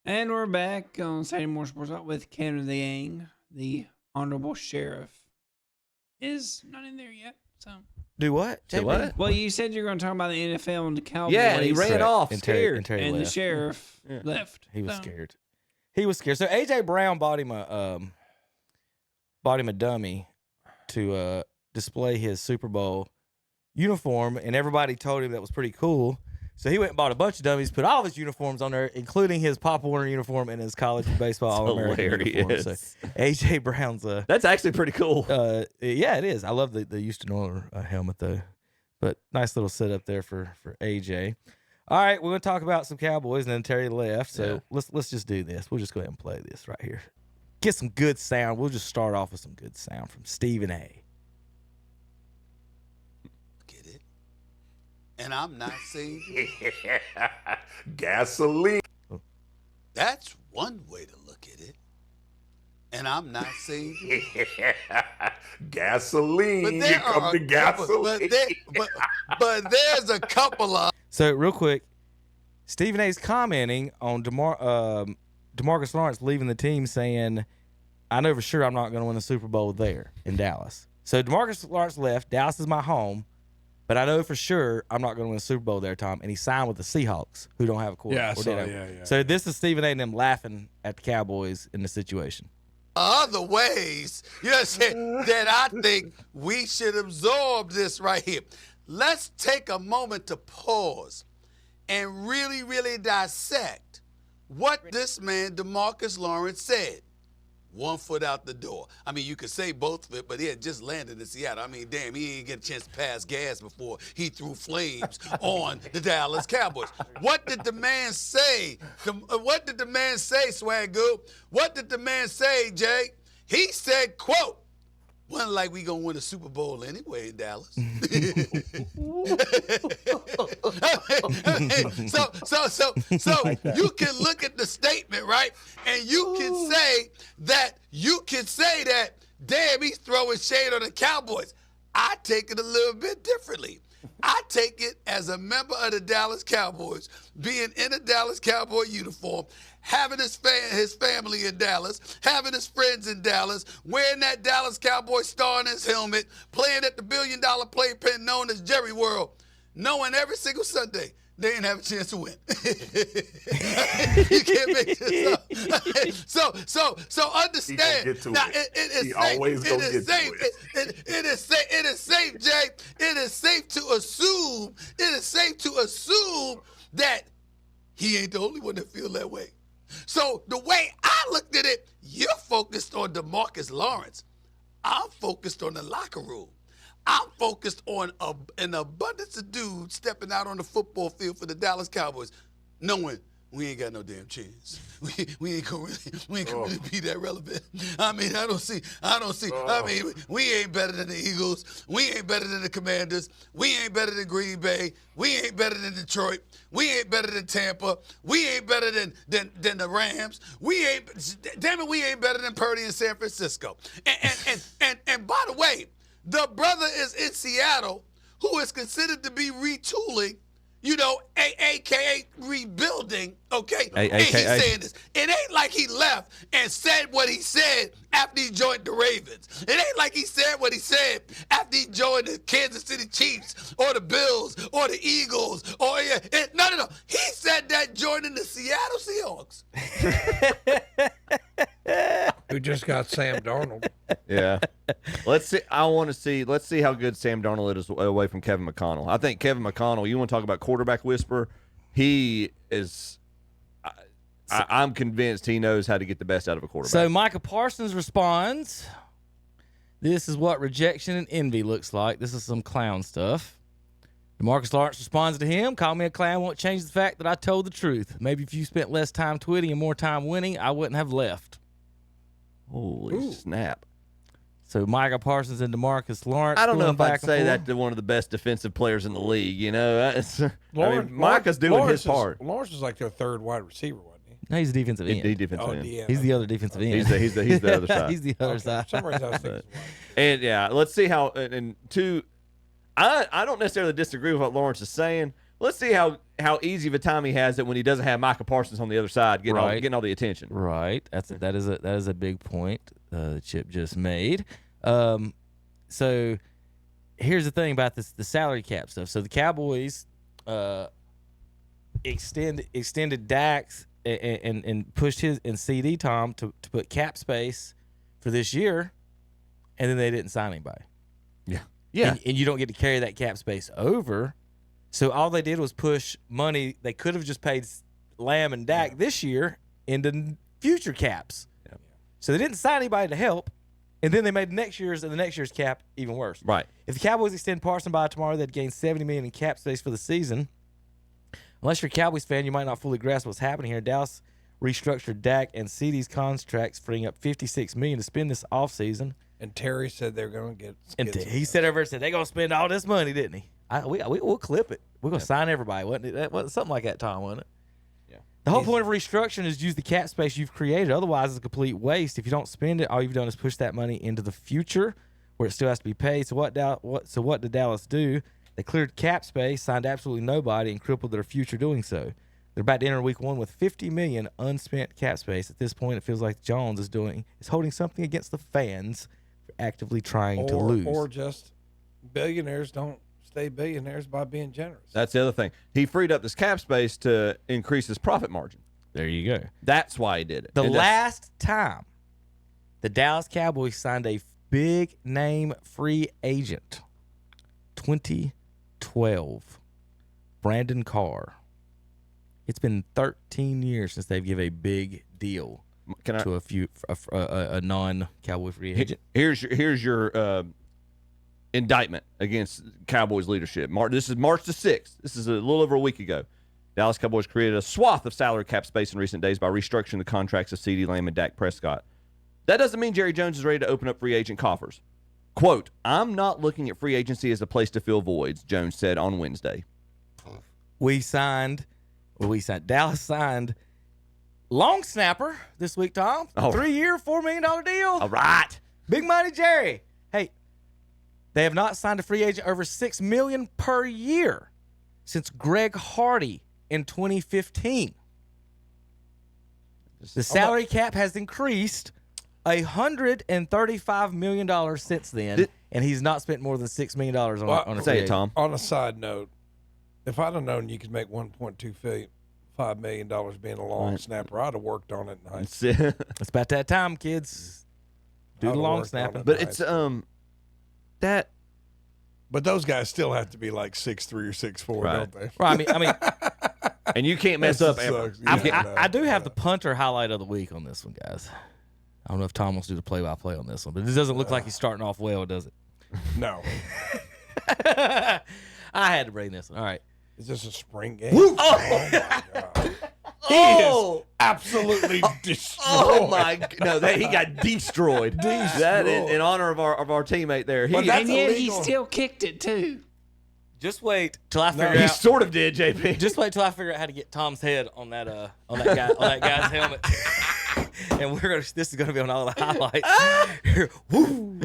And we're back on Saturday Morning Sports Talk with Canada the Yang. The Honorable Sheriff is not in there yet. So Do what? Say what? Well, you said you were going to talk about the NFL and the Cowboys. Yeah, and he ran off And scared. Terry and the left. sheriff Yeah. left. He was So, scared. He was scared. So AJ Brown bought him a dummy to display his Super Bowl uniform, and everybody told him that was pretty cool. So he went and bought a bunch of dummies, put all of his uniforms on there, including his Pop Warner uniform and his college baseball All-American uniform. So AJ Brown's That's actually pretty cool. yeah, it is. I love the Houston Oilers helmet though. But nice little setup there for AJ. All right, we're gonna talk about some Cowboys, and then Terry left. So let's just do this. We'll just go ahead and play this right here. Get some good sound. We'll just start off with some good sound from Stephen A. Get it? And I'm not saying Gasoline. that's one way to look at it. And I'm not saying Gasoline. but Here there come are the gasoline. but there's a couple of So real quick, Stephen A's commenting on DeMarcus Lawrence leaving the team, saying, "I know for sure I'm not going to win the Super Bowl there in Dallas." So DeMarcus Lawrence left. Dallas is my home, but I know for sure I'm not going to win the Super Bowl there, Tom. And he signed with the Seahawks, who don't have a quarterback. Yeah. So this is Stephen A. and them laughing at the Cowboys in the situation. other ways, you know what I'm saying, that I think we should absorb this right here. Let's take a moment to pause and really, really dissect what this man, DeMarcus Lawrence, said. 1 foot out the door. I mean, you could say both of it, but he had just landed in Seattle. I mean, damn, he didn't get a chance to pass gas before he threw flames on the Dallas Cowboys. What did the man say? What did the man say, Swagoo? What did the man say, Jay? He said, quote, "Wasn't like we gonna win a Super Bowl anyway in Dallas." So you can look at the statement, right? And you can say that, damn, he's throwing shade on the Cowboys. I take it a little bit differently. I take it as a member of the Dallas Cowboys, being in a Dallas Cowboy uniform, having his family in Dallas, having his friends in Dallas, wearing that Dallas Cowboy star in his helmet, playing at the $1 billion playpen known as Jerry World, knowing every single Sunday they didn't have a chance to win. You can't make this up. So understand. Now it is safe, Jay. It is safe to assume. It is safe to assume that he ain't the only one that feel that way. So the way I looked at it, you're focused on DeMarcus Lawrence. I'm focused on the locker room. I'm focused on an abundance of dudes stepping out on the football field for the Dallas Cowboys, knowing we ain't got no damn chance. We ain't gonna really be that relevant. I mean, I don't see. I mean, we ain't better than the Eagles. We ain't better than the Commanders. We ain't better than Green Bay. We ain't better than Detroit. We ain't better than Tampa. We ain't better than the Rams. We ain't better than Purdy in San Francisco. And by the way, the brother is in Seattle, who is considered to be retooling, a.k.a. rebuilding, okay? And he's saying this. It ain't like he left and said what he said after he joined the Ravens. It ain't like he said what he said after he joined the Kansas City Chiefs or the Bills or the Eagles. No. He said that joining the Seattle Seahawks. Who just got Sam Darnold. Yeah. Let's see how good Sam Darnold is away from Kevin McConnell. I think Kevin McConnell, you want to talk about quarterback whisperer, he is I'm convinced he knows how to get the best out of a quarterback. So Micah Parsons responds, "This is what rejection and envy looks like. This is some clown stuff." DeMarcus Lawrence responds to him, "Call me a clown won't change the fact that I told the truth. Maybe if you spent less time tweeting and more time winning, I wouldn't have left." Holy snap. So Micah Parsons and DeMarcus Lawrence. I don't know if I'd say forth. that to one of the best defensive players in the league. Lawrence, Micah's doing his part. Lawrence is like their third wide receiver, wasn't he? No, he's a defensive end. Defensive end. DM. He's the other defensive end. He's the other side. He's the other Okay, side. for some reason I was thinking And yeah, let's see how. And two, I don't necessarily disagree with what Lawrence is saying, let's see how easy of a time he has it when he doesn't have Micah Parsons on the other side getting all the attention. Right. That is a big point Chip just made. So here's the thing about the salary cap stuff. So the Cowboys extended Dax and pushed his and CD Tom to put cap space for this year, and then they didn't sign anybody. Yeah. And you don't get to carry that cap space over. So all they did was push money they could have just paid Lamb and Dak this year into future caps. Yeah. So they didn't sign anybody to help, and then they made next year's cap even worse. Right. If the Cowboys extend Parson by tomorrow, they'd gain $70 million in cap space for the season. Unless you're a Cowboys fan, you might not fully grasp what's happening here. Dallas restructured Dak and CD's contracts, freeing up $56 million to spend this offseason. And Terry said they're going to get. And he said they're going to spend all this money, didn't he? We'll clip it. We're going to sign everybody, wasn't it? That wasn't something like that, Tom, wasn't it? Yeah. The whole point of restructuring is use the cap space you've created. Otherwise, it's a complete waste. If you don't spend it, all you've done is push that money into the future where it still has to be paid. So what did Dallas do? They cleared cap space, signed absolutely nobody, and crippled their future doing so. They're about to enter week one with $50 million unspent cap space. At this point, it feels like Jones is holding something against the fans for actively trying to lose. Or just billionaires don't stay billionaires by being generous. That's the other thing. He freed up this cap space to increase his profit margin. There you go. That's why he did it. The And last time the Dallas Cowboys signed a big name free agent, 2012, Brandon Carr. It's been 13 years since they've given a big deal to a non-Cowboy free agent. Here's your indictment against Cowboys leadership. This is March the 6th. This is a little over a week ago. Dallas Cowboys created a swath of salary cap space in recent days by restructuring the contracts of CeeDee Lamb and Dak Prescott. That doesn't mean Jerry Jones is ready to open up free agent coffers. Quote, "I'm not looking at free agency as a place to fill voids," Jones said on Wednesday. Dallas signed long snapper this week, Tom. Oh. 3-year, $4 million deal. All right. Big money, Jerry. Hey, they have not signed a free agent over $6 million per year since Greg Hardy in 2015. The salary cap has increased $135 million since then, and he's not spent more than $6 million on a Say free it, Tom. On a side note, if I'd have known you could make $1.25 million being a long snapper, I'd have worked on it in high school. It's about that time, kids. Do I'd the have long worked on snapping. it. But it's that But those guys still have to be like 6'3" or 6'4", Right. don't they? Right, I mean, and you can't mess That up ever. sucks. I do have the punter highlight of the week on this one, guys. I don't know if Tom wants to do the play-by-play on this one, but it doesn't look like he's starting off well, does it? No. I had to bring this one. All right. Is this a spring game? Oh! my God. He Oh! is absolutely destroyed. Oh my! No, he got destroyed. That in honor of our teammate there. But that's And yet he illegal. still kicked it too. Just wait till I figure He out. sort of did, JP. Just wait till I figure out how to get Tom's head on that guy's helmet. And this is gonna be on all the highlights. Woo!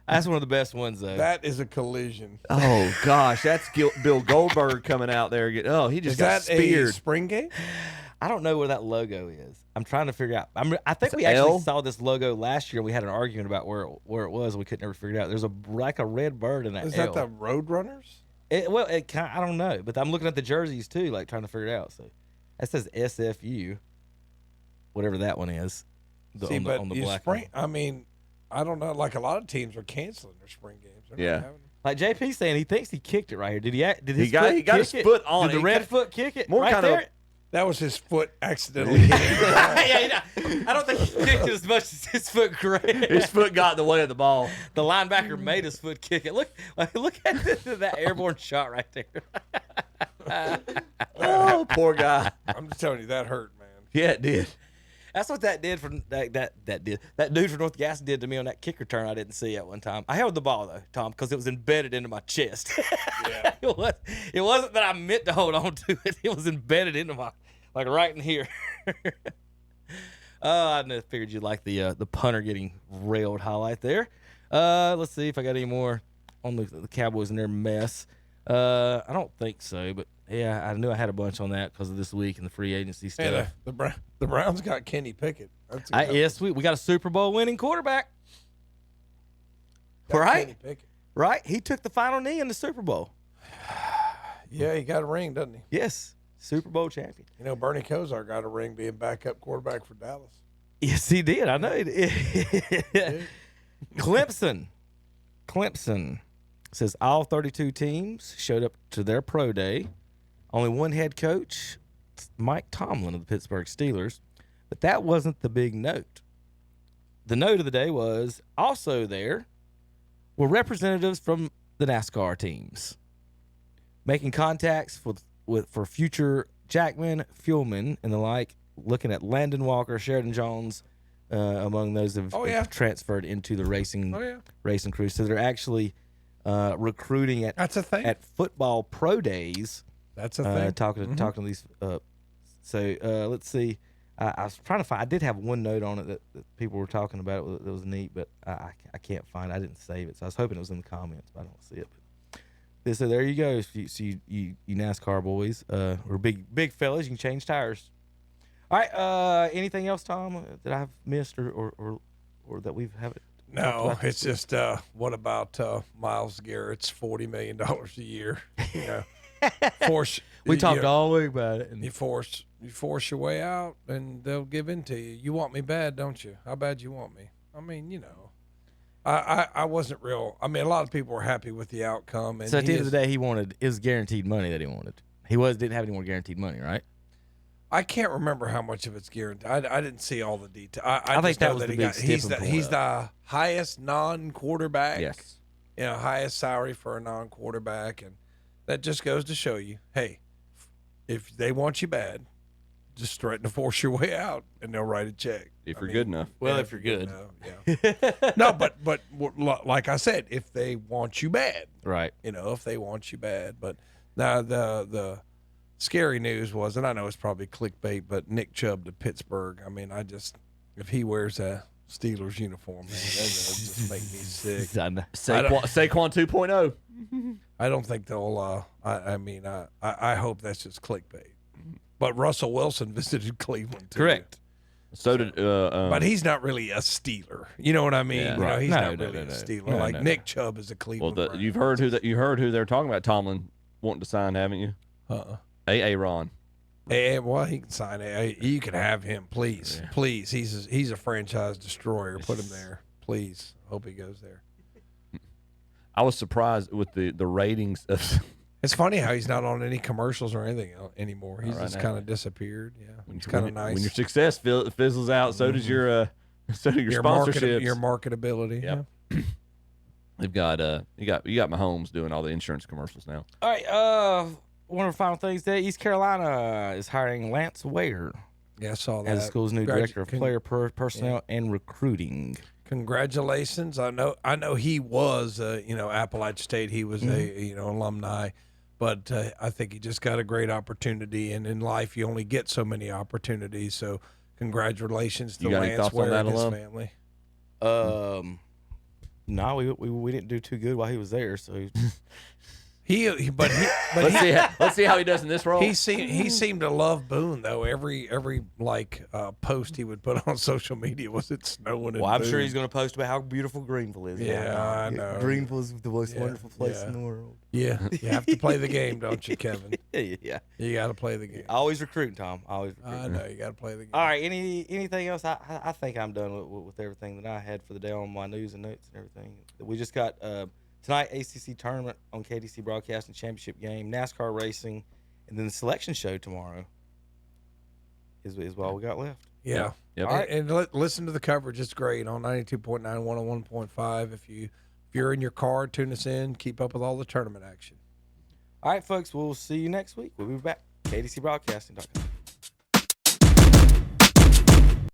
That's one of the best ones though. That is a collision. Oh gosh, that's Bill Goldberg coming out there. He just Is got that a speared. spring game? I don't know where that logo is. I'm trying to figure out. I think we L? actually saw this logo last year. We had an argument about where it was. And we couldn't ever figure it out. There's a red bird in that. Is L. that the Roadrunners? I don't know, but I'm looking at the jerseys too, like trying to figure it out. So that says SFU, whatever that one is. See, but on the you black spring. one. I mean, I don't know. Like a lot of teams are canceling their spring games. They're not Yeah. having them. Like JP saying, he thinks he kicked it right here. Did his He got foot his kick it? foot on Did it. the red foot kick it? More right kind of there? That was his foot accidentally hitting the ball. Yeah, I don't think he kicked it as much as his foot grabbed. His foot got in the way of the ball. The linebacker made his foot kick it. Look at that airborne shot right there. Oh, poor guy. I'm just telling you, that hurt, man. Yeah, it did. That's what that did for that dude from North Gas did to me on that kick return I didn't see at one time. I held the ball though, Tom, because it was embedded into my chest. Yeah. It wasn't that I meant to hold on to it. It was embedded into my, like right in here. I figured you'd like the punter getting railed highlight there. Let's see if I got any more on the Cowboys and their mess. I don't think so, but yeah, I knew I had a bunch on that because of this week and the free agency stuff. Hey, the Browns got Kenny Pickett. That's a good Yes, we got a Super Bowl winning quarterback. one. Got Right? Kenny Pickett. Right? He took the final knee in the Super Bowl. Yeah, he got a ring, doesn't he? Yes, Super Bowl champion. You know, Bernie Kosar got a ring being backup quarterback for Dallas. Yes, he did. I know he did. Clemson says all 32 teams showed up to their pro day. Only one head coach, Mike Tomlin of the Pittsburgh Steelers. But that wasn't the big note. The note of the day was also there were representatives from the NASCAR teams making contacts for future Jackman, Fuelman, and the like, looking at Landon Walker, Sheridan Jones, among those that have transferred into the racing crew. So they're actually recruiting That's a thing. at football pro days. That's a thing. Talking to these. Let's see. I was trying to find. I did have one note on it that people were talking about. That was neat, but I can't find it. I didn't save it, so I was hoping it was in the comments, but I don't see it. But so there you go. You NASCAR boys, or big fellas, you can change tires. All right. Anything else, Tom, that I've missed or that we've haven't? No, it's just what about Myles Garrett's $40 million a year? You know, We talked all week about it. You force your way out, and they'll give in to you. You want me bad, don't you? How bad you want me? I mean, you know, I wasn't real. I mean, a lot of people were happy with the outcome. And so at the end of the day, it was guaranteed money that he wanted. Didn't have any more guaranteed money, right? I can't remember how much of it's guaranteed. I didn't see all the detail. I think just know that was the big he's sticking point. the highest non-quarterback. Yes. You know, highest salary for a non-quarterback, and that just goes to show you, hey, if they want you bad, just threaten to force your way out, and they'll write a check. If you're good enough. Well, if you're good. Yeah. No, but like I said, if they want you bad, Right. you know, if they want you bad. But now the scary news was, and I know it's probably clickbait, but Nick Chubb to Pittsburgh. I mean, if he wears a Steelers uniform, man, that just make me sick. Saquon 2.0. I don't think they'll. I hope that's just clickbait. But Russell Wilson visited Cleveland too. Correct. So did. But he's not really a Steeler. You know what I mean? Yeah. You know, Right. he's No, not no, really no, a no. Steeler. No, like no, Nick Chubb is a well, Cleveland. Brown. you've heard who they're talking about. Tomlin wanting to sign, haven't you? A. Ron. Hey, well, he can sign it. You can have him, please, please. He's a franchise destroyer. Put him there, please. Hope he goes there. I was surprised with the ratings of. It's funny how he's not on any commercials or anything anymore. He's Right just now. kind of disappeared. Yeah, it's kind of nice. When your success fizzles out, so does your sponsorships. your marketability. Yep. Yeah. They've got you got Mahomes doing all the insurance commercials now. All right. One of the final things there, East Carolina is hiring Lance Ware Yeah, I saw that. as the school's new director of player personnel and recruiting. Congratulations! I know he was, Appalachian State. He was a alumni, but I think he just got a great opportunity. And in life, you only get so many opportunities. So, congratulations to You got any Lance thoughts on Ware that and his alum? family. No, we didn't do too good while he was there. So Let's see how he does in this role. He seemed to love Boone though. Every post he would put on social media was it snowing. I'm Boone. sure he's going to post about how beautiful Greenville is. Yeah, I know. Greenville is the most wonderful place yeah. in the world. Yeah, you have to play the game, don't you, Kevin? Yeah. You got to play the game. Always recruiting, Tom. Always recruiting. I know you got to play the game. All right. Anything else? I think I'm done with everything that I had for the day on my news and notes and everything. We just got tonight ACC tournament on KDC Broadcasting Championship game, NASCAR racing, and then the selection show tomorrow is all we got left. Yeah. Yep. All right. And listen to the coverage. It's great on 92.9, 101.5. If you're in your car, tune us in. Keep up with all the tournament action. All right, folks. We'll see you next week. We'll be back. KDCBroadcasting.com.